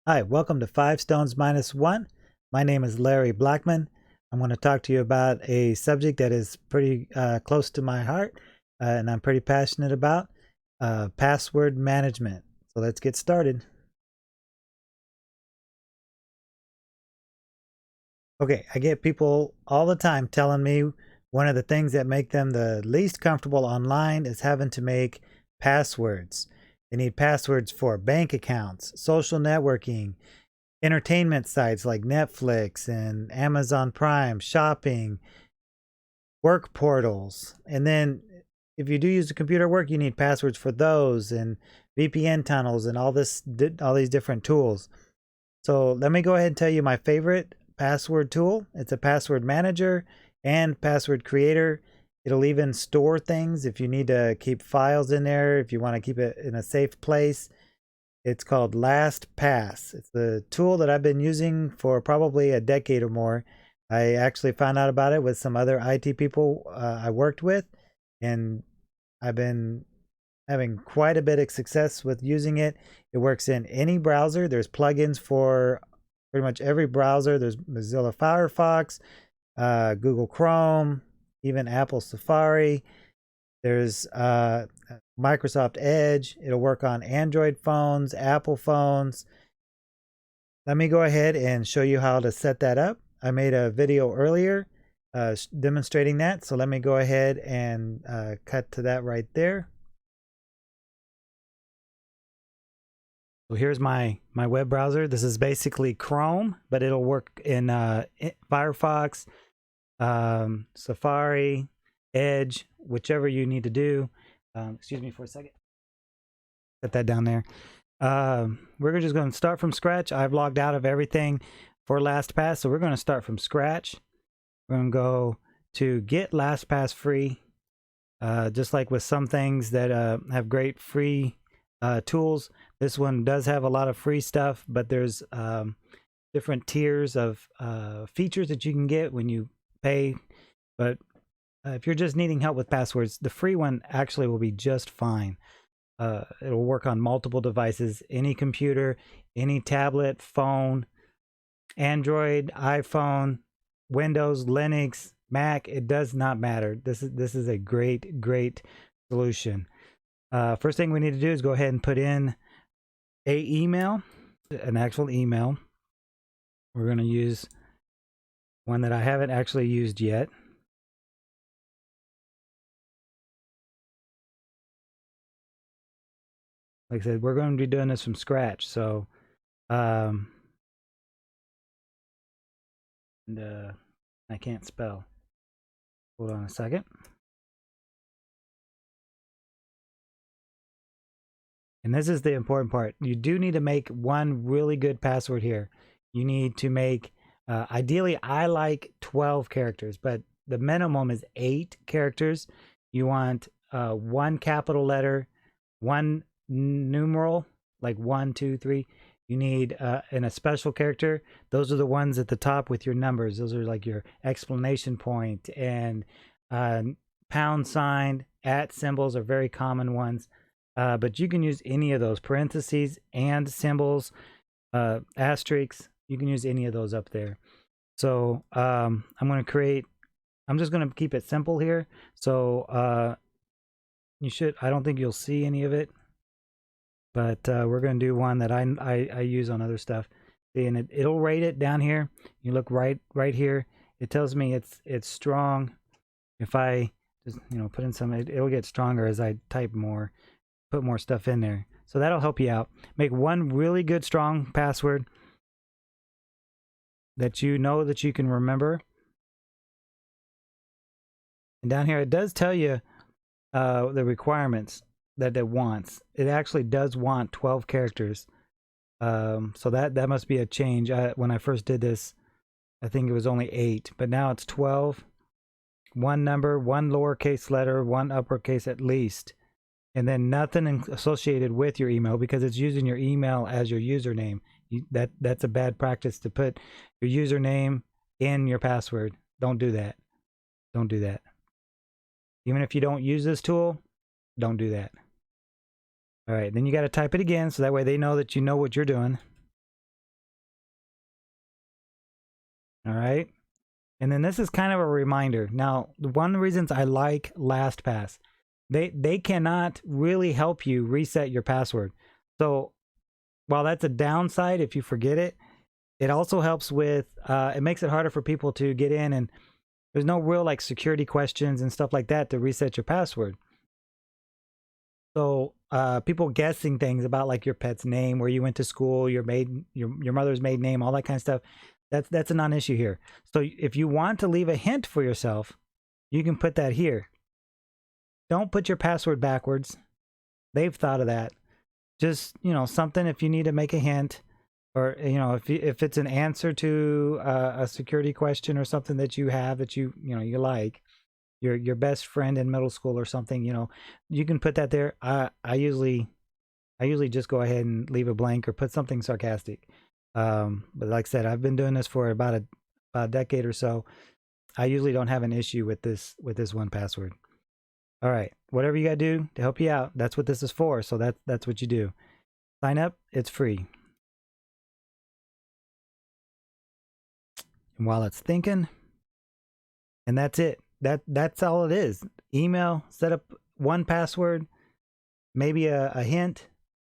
Hi, welcome to 5 Stones Minus 1. My name is Larry Blackman. I'm going to talk to you about a subject that is pretty close to my heart and I'm pretty passionate about password management. So let's get started. Okay, I get people all the time telling me one of the things that make them the least comfortable online is having to make passwords. They need passwords for bank accounts, social networking, entertainment sites like Netflix and Amazon Prime, shopping, work portals. And then if you do use a computer at work, you need passwords for those and VPN tunnels and all these different tools. So let me go ahead and tell you my favorite password tool. It's a password manager and password creator. It'll even store things if you need to keep files in there, if you want to keep it in a safe place. It's called LastPass. It's the tool that I've been using for probably a decade or more. I actually found out about it with some other IT people I worked with, and I've been having quite a bit of success with using it. It works in any browser. There's plugins for pretty much every browser. There's Mozilla Firefox, Google Chrome, even Apple Safari. There's Microsoft Edge. It'll work on Android phones, Apple phones. Let me go ahead and show you how to set that up. I made a video earlier demonstrating that. So let me go ahead and cut to that right there. So here's my web browser. This is basically Chrome, but it'll work in Firefox, Safari, Edge, whichever you need to do. Excuse me for a second. Set that down there. We're just going to start from scratch. I've logged out of everything for LastPass, so we're going to start from scratch. We're going to go to get LastPass free. Just like with some things that have great free tools, this one does have a lot of free stuff, but there's different tiers of features that you can get when you pay. But if you're just needing help with passwords, the free one actually will be just fine. It'll work on multiple devices, any computer, any tablet, phone, Android, iPhone, Windows, Linux, Mac. It does not matter. This is a great solution. First thing we need to do is go ahead and put in an actual email. We're going to use one that I haven't actually used yet. Like I said, we're going to be doing this from scratch. So, and I can't spell. Hold on a second. And this is the important part. You do need to make one really good password here. You need to make, ideally, I like 12 characters, but the minimum is 8 characters. You want one capital letter, one numeral, like 1, 2, 3. You need and a special character. Those are the ones at the top with your numbers. Those are like your exclamation point and pound sign, at symbols are very common ones. But you can use any of those parentheses and symbols, asterisks. You can use any of those up there. So I'm just going to keep it simple here. So I don't think you'll see any of it, but we're going to do one that I use on other stuff. And it'll rate it down here. You look right here. It tells me it's strong. If I just put in some, it'll get stronger as I type more, put more stuff in there. So that'll help you out. Make one really good strong password that you know that you can remember. And down here it does tell you the requirements that it wants. It actually does want 12 characters. So that must be a change. When I first did this, I think it was only 8, but now it's 12. One number, one lowercase letter, one uppercase at least. And then nothing associated with your email, because it's using your email as your username. That's a bad practice to put your username in your password. Don't do that. Don't do that. Even if you don't use this tool, don't do that. All right, then you got to type it again so that way they know that you know what you're doing. All right. And then this is kind of a reminder. Now, one of the reasons I like LastPass, they cannot really help you reset your password. So while that's a downside if you forget it, it also helps with, it makes it harder for people to get in, and there's no real like security questions and stuff like that to reset your password. So people guessing things about like your pet's name, where you went to school, your mother's maiden name, all that kind of stuff, that's a non-issue here. So if you want to leave a hint for yourself, you can put that here. Don't put your password backwards. They've thought of that. Just, you know, something if you need to make a hint, or, you know, if it's an answer to a security question or something that you have that you like, your best friend in middle school or something, you know, you can put that there. I usually just go ahead and leave a blank or put something sarcastic. But like I said, I've been doing this for about a decade or so. I usually don't have an issue with this 1Password. All right, whatever you got to do to help you out, that's what this is for. So that's what you do. Sign up, it's free. And while it's thinking, and that's it. That's all it is. Email, set up 1Password, maybe a hint,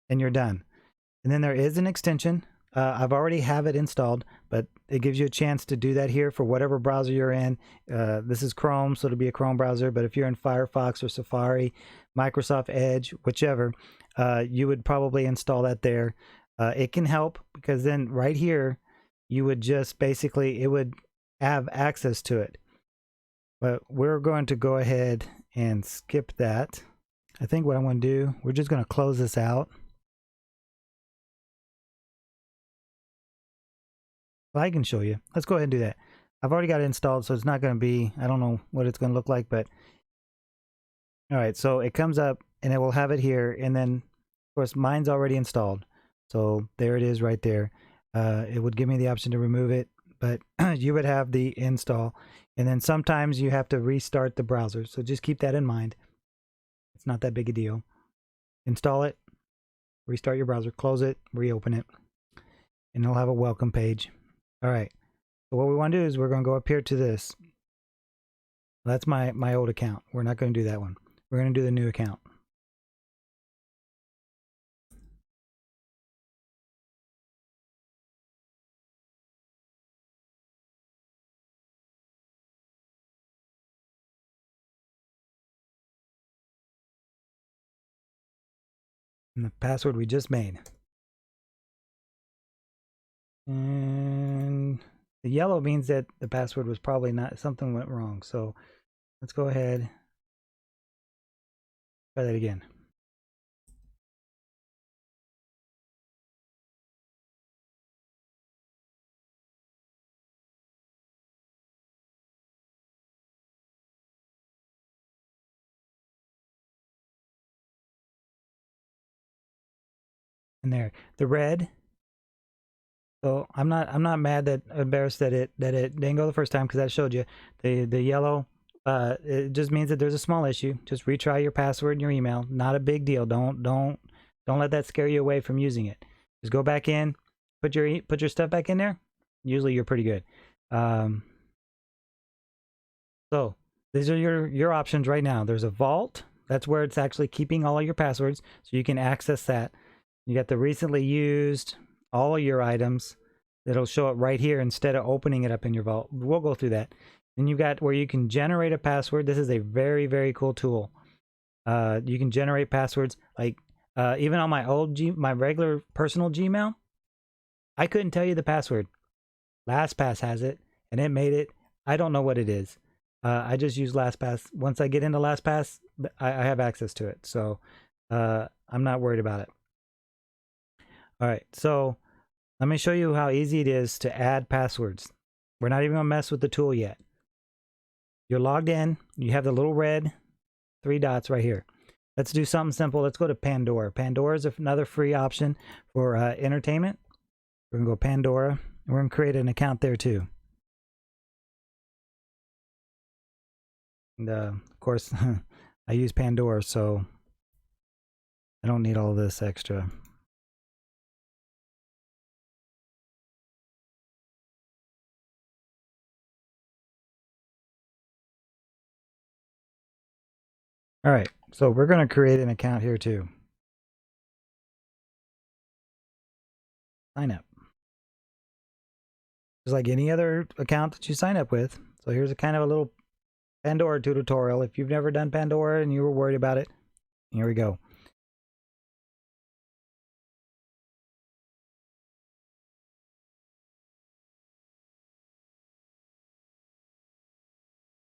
and you're done. And then there is an extension. I've already have it installed, but it gives you a chance to do that here for whatever browser you're in. This is Chrome, so it'll be a Chrome browser, but if you're in Firefox or Safari, Microsoft Edge, whichever, you would probably install that there. It can help because then right here, you would just basically, it would have access to it. But we're going to go ahead and skip that. I think what I'm going to do, we're just going to close this out. Well, I can show you. Let's go ahead and do that. I've already got it installed, so it's not going to be, I don't know what it's going to look like, but all right, so it comes up and it will have it here. And then, of course, mine's already installed. So there it is right there. It would give me the option to remove it, but you would have the install. And then sometimes you have to restart the browser. So just keep that in mind. It's not that big a deal. Install it, restart your browser, close it, reopen it, and it'll have a welcome page. All right. So what we want to do is we're going to go up here to this. That's my old account. We're not going to do that one. We're going to do the new account. And the password we just made. And the yellow means that the password was probably not, something went wrong. So let's go ahead. Try that again. And there, the red. So I'm not mad that embarrassed that it didn't go the first time, because that showed you the yellow. It just means that there's a small issue. Just retry your password and your email. Not a big deal. Don't let that scare you away from using it. Just go back in, put your stuff back in there. Usually you're pretty good. So these are your options right now. There's a vault. That's where it's actually keeping all of your passwords, so you can access that. You got the recently used, all of your items. It'll show it right here instead of opening it up in your vault. We'll go through that. And you've got where you can generate a password. This is a very, very cool tool. You can generate passwords. Like even on my my regular personal Gmail, I couldn't tell you the password. LastPass has it, and it made it. I don't know what it is. I just use LastPass. Once I get into LastPass, I have access to it. So I'm not worried about it. All right, so let me show you how easy it is to add passwords. We're not even going to mess with the tool yet. You're logged in. You have the little red 3 dots right here. Let's do something simple. Let's go to Pandora. Pandora is another free option for entertainment. We're going to go Pandora, and we're going to create an account there too. And of course, I use Pandora, so I don't need all this extra. All right, so we're going to create an account here too. Sign up. Just like any other account that you sign up with. So here's a kind of a little Pandora tutorial. If you've never done Pandora and you were worried about it, here we go.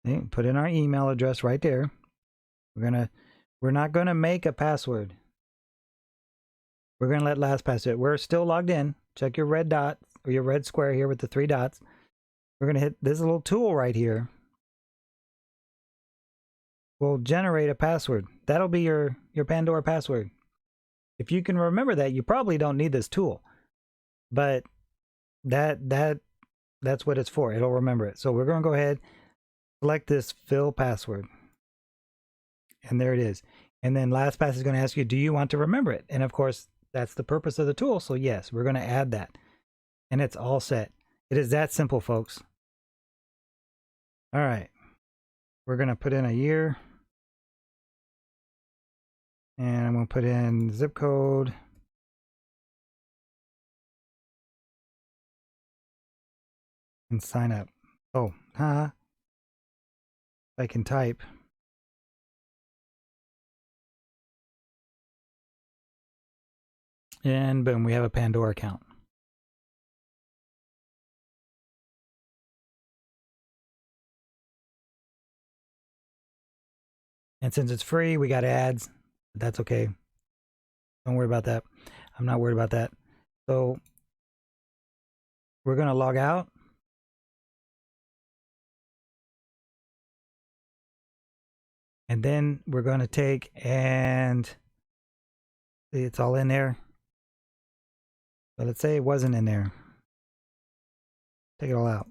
Okay, put in our email address right there. We're not gonna make a password. We're gonna let LastPass do it. We're still logged in. Check your red dot or your red square here with the 3 dots. We're gonna hit this little tool right here. We'll generate a password. That'll be your Pandora password. If you can remember that, you probably don't need this tool, but that's what it's for. It'll remember it. So we're gonna go ahead, select this fill password, and there it is. And then LastPass is going to ask you, do you want to remember it? And of course, that's the purpose of the tool. So yes, we're going to add that. And it's all set. It is that simple, folks. All right. We're going to put in a year. And I'm going to put in zip code. And sign up. Oh, I can type. And boom, we have a Pandora account. And since it's free, we got ads. But that's okay. Don't worry about that. I'm not worried about that. So we're going to log out. And then we're going to take and see, it's all in there. But let's say it wasn't in there. Take it all out.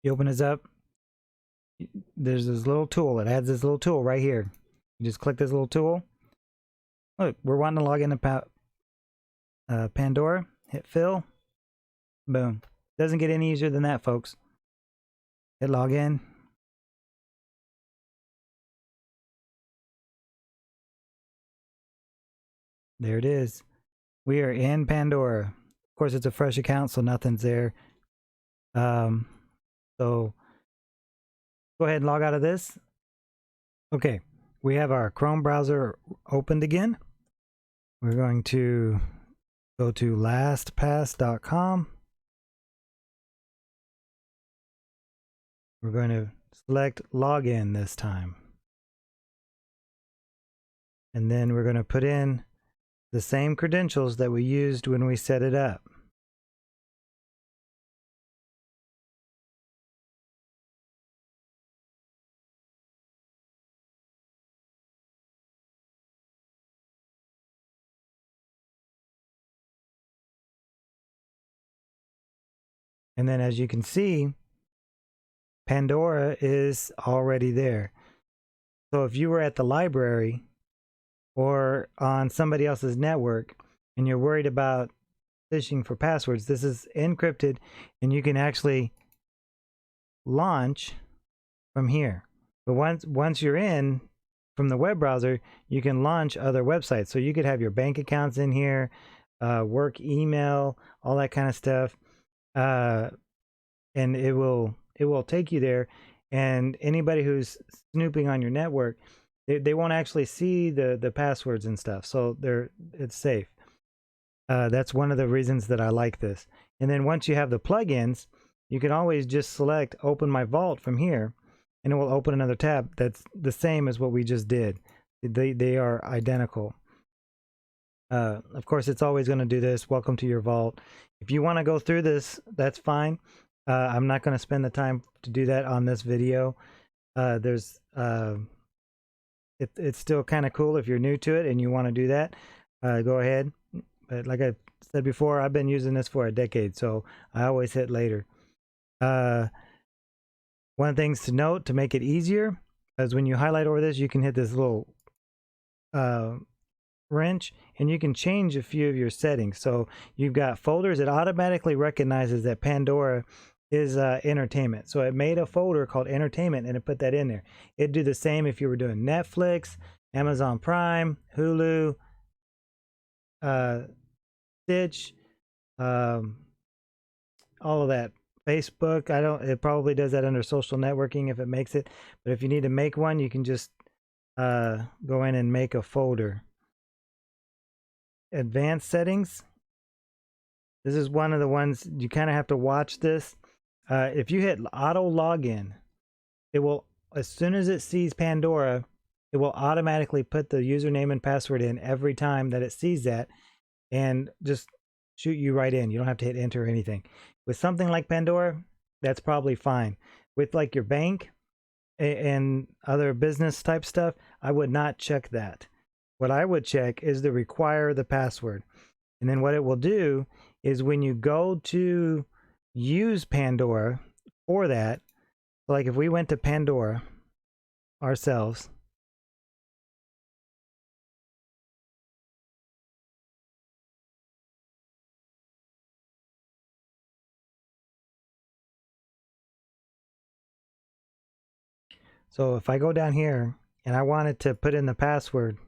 You open this up. There's this little tool. It adds this little tool right here. You just click this little tool. Look, we're wanting to log into Pandora. Hit fill. Boom. Doesn't get any easier than that, folks. Hit login. There it is. We are in Pandora. Of course, it's a fresh account, so nothing's there. So go ahead and log out of this. Okay, we have our Chrome browser opened again. We're going to go to lastpass.com. We're going to select login this time. And then we're going to put in the same credentials that we used when we set it up. And then as you can see, Pandora is already there. So if you were at the library or on somebody else's network and you're worried about phishing for passwords, this is encrypted and you can actually launch from here. But once you're in from the web browser, you can launch other websites. So you could have your bank accounts in here, work email, all that kind of stuff. And it will take you there, and anybody who's snooping on your network, they won't actually see the passwords and stuff, so it's safe. That's one of the reasons that I like this. And then once you have the plugins, you can always just select open my vault from here, and it will open another tab that's the same as what we just did. They are identical. Of course, it's always going to do this. Welcome to your vault. If you want to go through this, that's fine. I'm not going to spend the time to do that on this video. It's still kind of cool if you're new to it and you want to do that. Go ahead. But like I said before, I've been using this for a decade, so I always hit later. One of the things to note to make it easier is when you highlight over this, you can hit this little wrench and you can change a few of your settings. So you've got folders. It automatically recognizes that Pandora is entertainment. So it made a folder called entertainment and it put that in there. It'd do the same if you were doing Netflix, Amazon Prime, Hulu, Stitch, um, all of that. Facebook, it probably does that under social networking if it makes it. But if you need to make one, you can just go in and make a folder. Advanced settings. This is one of the ones you kind of have to watch this. If you hit auto login, it will, as soon as it sees Pandora, it will automatically put the username and password in every time that it sees that and just shoot you right in. You don't have to hit enter or anything. With something like Pandora, that's probably fine. With like your bank and other business type stuff, I would not check that. What I would check is to require the password. And then what it will do is when you go to use Pandora for that, like if we went to Pandora ourselves, so if I go down here and I wanted to put in the password,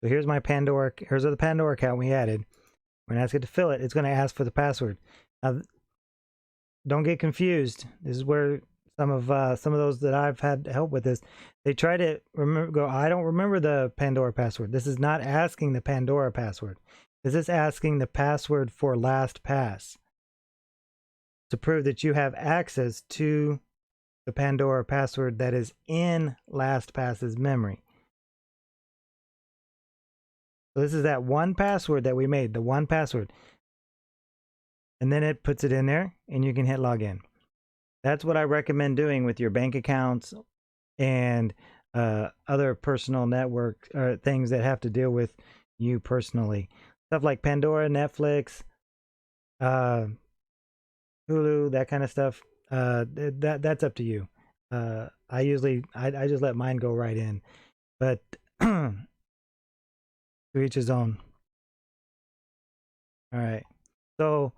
so here's my Pandora, here's the Pandora account we added. When I ask it to fill it, it's going to ask for the password. Now, don't get confused. This is where some of those that I've had help with this, they try to remember, I don't remember the Pandora password. This is not asking the Pandora password. This is asking the password for LastPass to prove that you have access to the Pandora password that is in LastPass's memory. So this is that one password that we made, the one password. And then it puts it in there and you can hit login. That's what I recommend doing with your bank accounts and other personal network things that have to deal with you personally. Stuff like Pandora, Netflix, Hulu, that kind of stuff. That's up to you. I just let mine go right in, but to each his own. All right, so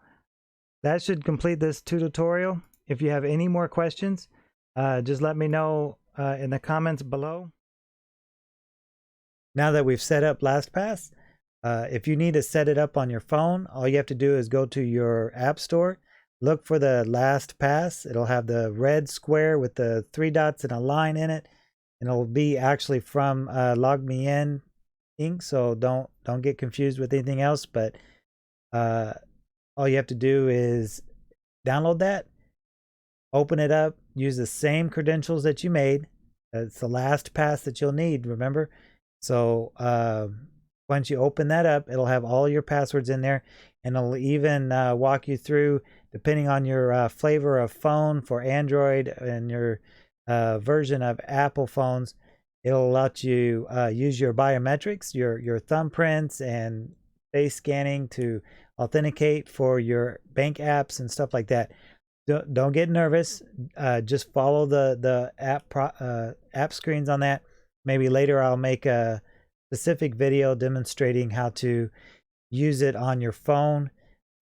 that should complete this tutorial. If you have any more questions, just let me know in the comments below. Now that we've set up LastPass, if you need to set it up on your phone, all you have to do is go to your app store, look for the LastPass. It'll have the red square with the 3 dots and a line in it, and it'll be actually from Log Me In Inc. So don't get confused with anything else. But all you have to do is download that, open it up, use the same credentials that you made. It's the LastPass that you'll need, remember? So once you open that up, it'll have all your passwords in there, and it'll even walk you through, depending on your flavor of phone for Android and your version of Apple phones, it'll let you use your biometrics, your thumbprints and face scanning to authenticate for your bank apps and stuff like that. Don't get nervous. Just follow the app screens on that. Maybe later I'll make a specific video demonstrating how to use it on your phone.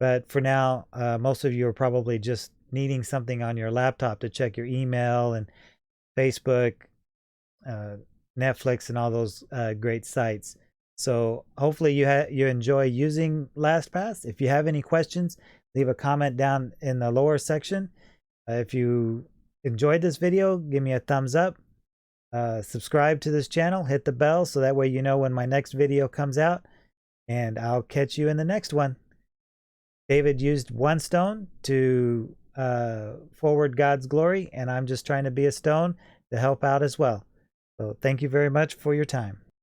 But for now, most of you are probably just needing something on your laptop to check your email and Facebook, Netflix, and all those great sites. So hopefully you enjoy using LastPass. If you have any questions, leave a comment down in the lower section. If you enjoyed this video, give me a thumbs up. Subscribe to this channel, hit the bell so that way you know when my next video comes out, and I'll catch you in the next one. David used one stone to forward God's glory, and I'm just trying to be a stone to help out as well. So thank you very much for your time.